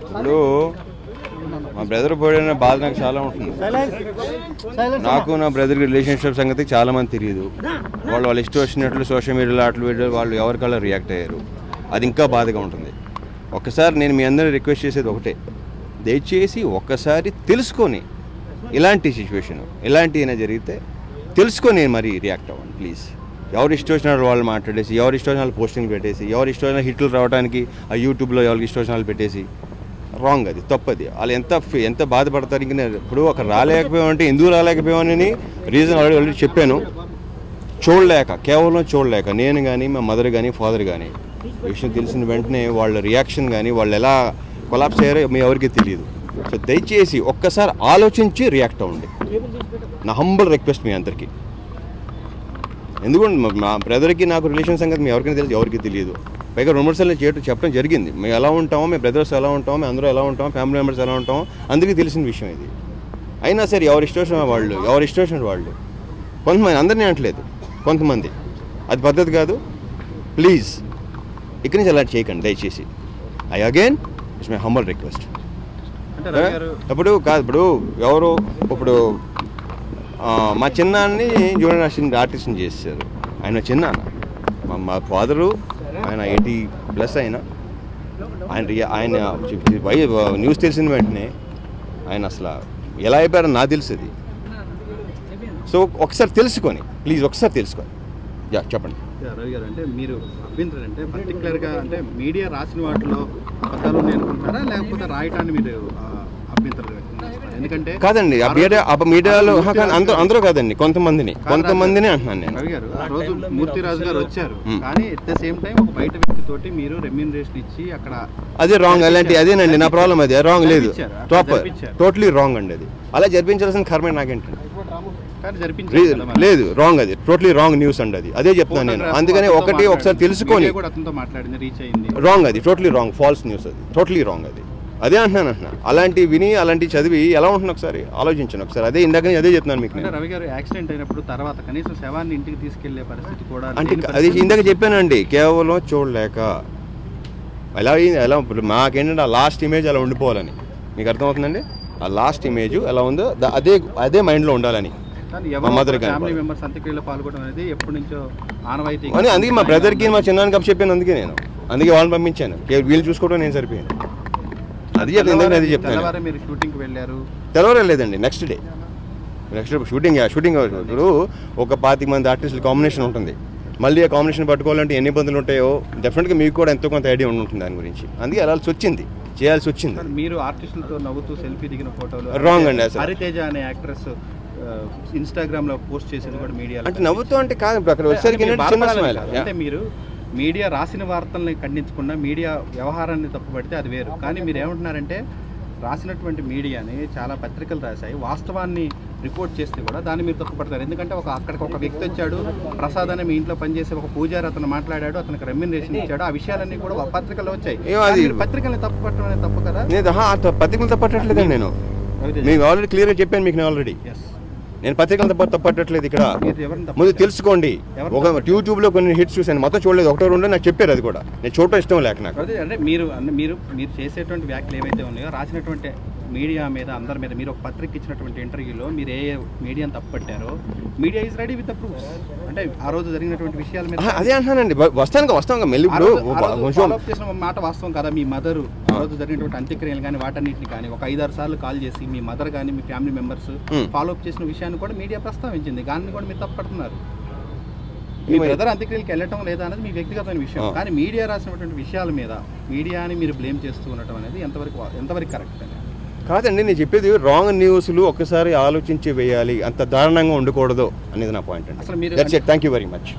ఇప్పుడు మా బ్రదర్ పోయిన బాధ నాకు చాలా ఉంటుంది. నాకు నా బ్రదర్ రిలేషన్షిప్ సంగతి చాలామంది తెలియదు. వాళ్ళు ఇష్టం వచ్చినట్లు సోషల్ మీడియాలో వీడియో వాళ్ళు ఎవరికల్లా రియాక్ట్ అయ్యారు. అది ఇంకా బాధగా ఉంటుంది. ఒక్కసారి నేను మీ అందరూ రిక్వెస్ట్ చేసేది ఒకటే, దయచేసి ఒక్కసారి తెలుసుకొని ఇలాంటి సిచ్యువేషన్ ఇలాంటివైనా జరిగితే తెలుసుకొని మరి రియాక్ట్ అవ్వండి ప్లీజ్. ఎవరు ఇష్టం వచ్చిన వాళ్ళు మాట్లాడేసి, ఎవరు ఇష్టం వచ్చిన వాళ్ళు పోస్టింగ్ పెట్టేసి, ఎవరు ఇష్టం వచ్చిన హిట్లు రావడానికి ఆ యూట్యూబ్లో ఎవరికి ఇష్టం వచ్చిన వాళ్ళు పెట్టేసి రాంగ్, అది తప్పది. వాళ్ళు ఎంత బాధపడతారు. ఇంక ఇప్పుడు అక్కడ రాలేకపోయామంటే ఎందుకు రాలేకపోయామని రీజన్ ఆల్రెడీ చెప్పాను. కేవలం చూడలేక నేను కానీ మా మదర్ కానీ ఫాదర్ కానీ విషయం తెలిసిన వెంటనే వాళ్ళ రియాక్షన్ కానీ వాళ్ళు ఎలా కొలాప్స్ అయ్యారో మీ ఎవరికి తెలియదు. సో దయచేసి ఒక్కసారి ఆలోచించి రియాక్ట్ అవ్వండి. నా హంబుల్ రిక్వెస్ట్ మీ అందరికీ. ఎందుకంటే మా బ్రదర్కి నాకు రిలేషన్ సంగతి మీ ఎవరికైనా తెలుసు, ఎవరికి తెలియదు. పైగా 2-3 సార్లు చెప్పడం జరిగింది. మేము ఎలా ఉంటామో, మీ బ్రదర్స్ ఎలా ఉంటామో, మేము అందరూ ఎలా ఉంటామో, ఫ్యామిలీ మెంబర్స్ ఎలా ఉంటామో అందరికీ తెలిసిన విషయం ఇది. అయినా సరే ఎవరు ఇష్టం వచ్చిన వాళ్ళు కొంతమంది, అందరినీ అనట్లేదు, కొంతమంది, అది పద్ధతి కాదు. ప్లీజ్ ఇక్కడి నుంచి అలా చేయకండి దయచేసి. Again it's my humble request. ఇప్పుడు ఎవరు ఇప్పుడు మా చిన్నాన్ని జూనియర్ ఆర్టిస్ట్ని చేశారు. ఆయన చిన్నాన్న, మా ఫాదరు, ఆయన 80+ ఆయన న్యూస్ తెలిసిన వెంటనే ఆయన అసలు ఎలా అయిపోయారో నాకు తెలుస్తుంది. సో ఒకసారి తెలుసుకొని ప్లీజ్ తెలుసుకొని చెప్పండి. రవి గారు, అంటే మీరు అభ్యంతరం అంటే పర్టికులర్గా అంటే మీడియా రాసిన వాటిలో అబద్ధాలు అనుకుంటారా, లేకపోతే రాయటాన్ని మీరు అభ్యంతరం? ఎందుకంటే కాదండి, మీడియాలో అందరూ కాదండి, కొంతమందిని అంటున్నాను నేను. రవి గారు, ఆ రోజు మూర్తిరాజు గారు వచ్చారు, కానీ ఎట్ ద సేమ్ టైం ఒక బయట వ్యక్తి తోటి మీరు రెమ్యూనరేషన్ ఇచ్చి అక్కడ అదే రాంగ్. అదేనండి నా ప్రాబ్లం. అది రాంగ్ లేదు, టోటలీ రాంగ్ అండి. అది అలా జరిపించాల్సిన కర్మే నాకేంటండి. లేదు, రాంగ్, అది టోటలీ రాంగ్ న్యూస్ అండి. అదే చెప్తున్నాను నేను. అందుకనే ఒకసారి తెలుసుకొని రాంగ్, అది టోటలీ రాంగ్, ఫాల్స్ న్యూస్, అది టోటలీ రాంగ్. అదే అంటున్నాను. అలాంటి విని అలాంటి చదివి ఎలా ఉంటుంది ఒకసారి ఆలోచించండి ఒకసారి. అదే చెప్తున్నాను మీకు. రవి గారు, యాక్సిడెంట్ అయినప్పుడు తర్వాత కనీసం శవాన్ని ఇంటికి తీసుకెళ్లే పరిస్థితి కూడా అంటే అది ఇందాక చెప్పానండి, కేవలం చూడలేక ఎలా మాకేంటంటే ఆ లాస్ట్ ఇమేజ్ అలా ఉండిపోవాలని. మీకు అర్థమవుతుందండి? ఆ లాస్ట్ ఇమేజ్ ఎలా ఉందో అదే మైండ్లో ఉండాలని. అందుకే మా బ్రదర్కి మా చిన్నానికి కప్ చెప్పాను. అందుకే వాళ్ళని పంపించాను. వీళ్ళు చూసుకోవడం నేను సరిపోయాను. అది చెప్తాను. తెలవలేదండి, నెక్స్ట్ డే షూటింగ్. ఇప్పుడు ఒక 25 మంది ఆర్టిస్టుల కాంబినేషన్ ఉంటుంది. మళ్ళీ ఆ కాంబినేషన్ పట్టుకోవాలంటే ఎన్ని ఇబ్బందులు ఉంటాయో డెఫినెట్గా మీకు కూడా ఎంతో కొంత ఐడియా ఉంటుంది దాని గురించి. అందుకే చేయాల్సి వచ్చింది. మీరు ఆర్టిస్టులతో నవ్వుతూ సెల్ఫీ దిగిన ఫోటోలు రాంగ్ అండి. అసలు హరితేజ అనే యాక్ట్రెస్ ఇన్స్టాగ్రామ్ లో పోస్ట్ చేసింది కూడా మీడియా అంటే నవ్వుతూ అంటే కాదు. అక్కడ అంటే మీరు మీడియా రాసిన వార్తల్ని ఖండించకుండా మీడియా వ్యవహారాన్ని తప్పుపడితే అది వేరు. కానీ మీరు ఏమంటున్నారంటే రాసినటువంటి మీడియాని చాలా పత్రికలు రాశాయి, వాస్తవాన్ని రిపోర్ట్ చేస్తే కూడా దాన్ని మీరు తప్పుపడతారు. ఎందుకంటే అక్కడికి ఒక వ్యక్తి వచ్చాడు, ప్రసాద్ అనే మీ ఇంట్లో పనిచేసే ఒక పూజారి, అతను మాట్లాడాడు, అతనికి రెమ్యూనరేషన్ ఇచ్చాడు, ఆ విషయాలన్నీ కూడా పత్రికల్లో వచ్చాయి. పత్రికల్ని తప్పుపట్టడం అనేది తప్పు కదా? పత్రికలు తప్పట్లేదండి. నేను మీకు ఆల్రెడీ క్లియర్గా చెప్పాను. మీకు నేను పత్రికలు తప్పట్లేదు. ఇక్కడ ముందు తెలుసుకోండి. ఒక యూట్యూబ్లో కొన్ని హిట్స్ చూసాను, మొత్తం చూడలేదు, 1-2 నాకు చెప్పారు. అది కూడా నేను చూడటం ఇష్టం లేక నాకు. అంటే మీరు చేసేటువంటి వ్యాఖ్యలు ఏవైతే ఉన్నాయో రాసినటువంటి మీడియా మీద అందరి మీద మీరు ఒక పత్రిక ఇచ్చినటువంటి ఇంటర్వ్యూలో మీరు ఏ మీడియాని తప్పుపట్టారో media is ready with the proofs. అంటే ఆ రోజు జరిగినటువంటి విషయాల మీద అదే అంటున్నానండి. వస్తాను మళ్ళీ చేసిన మాట వాస్తవం కదా. మీ మదర్ ఆ రోజు జరిగినటువంటి అంత్యక్రియలు కానీ వాటన్నిటిని కానీ ఒక 5-6 సార్లు కాల్ చేసి మీ మదర్ కానీ మీ ఫ్యామిలీ మెంబర్స్ ఫాలో అప్ చేసిన విషయాన్ని కూడా మీడియా ప్రస్తావించింది. దాన్ని కూడా మీరు తప్పుపడుతున్నారు. మీ బ్రదర్ అంత్యక్రియలకు వెళ్ళటం లేదా అనేది మీ వ్యక్తిగతమైన విషయం. కానీ మీడియా రాసినటువంటి విషయాల మీద మీడియాని మీరు బ్లేమ్ చేస్తూ ఉండటం అనేది ఎంతవరకు కరెక్ట్ అని కాదండి. నేను చెప్పేది రాంగ్ న్యూస్లు ఒక్కసారి ఆలోచించి వేయాలి, అంత దారుణంగా ఉండకూడదు అనేది నా పాయింట్ అండి. అసలు మీరు థ్యాంక్ యూ వెరీ మచ్.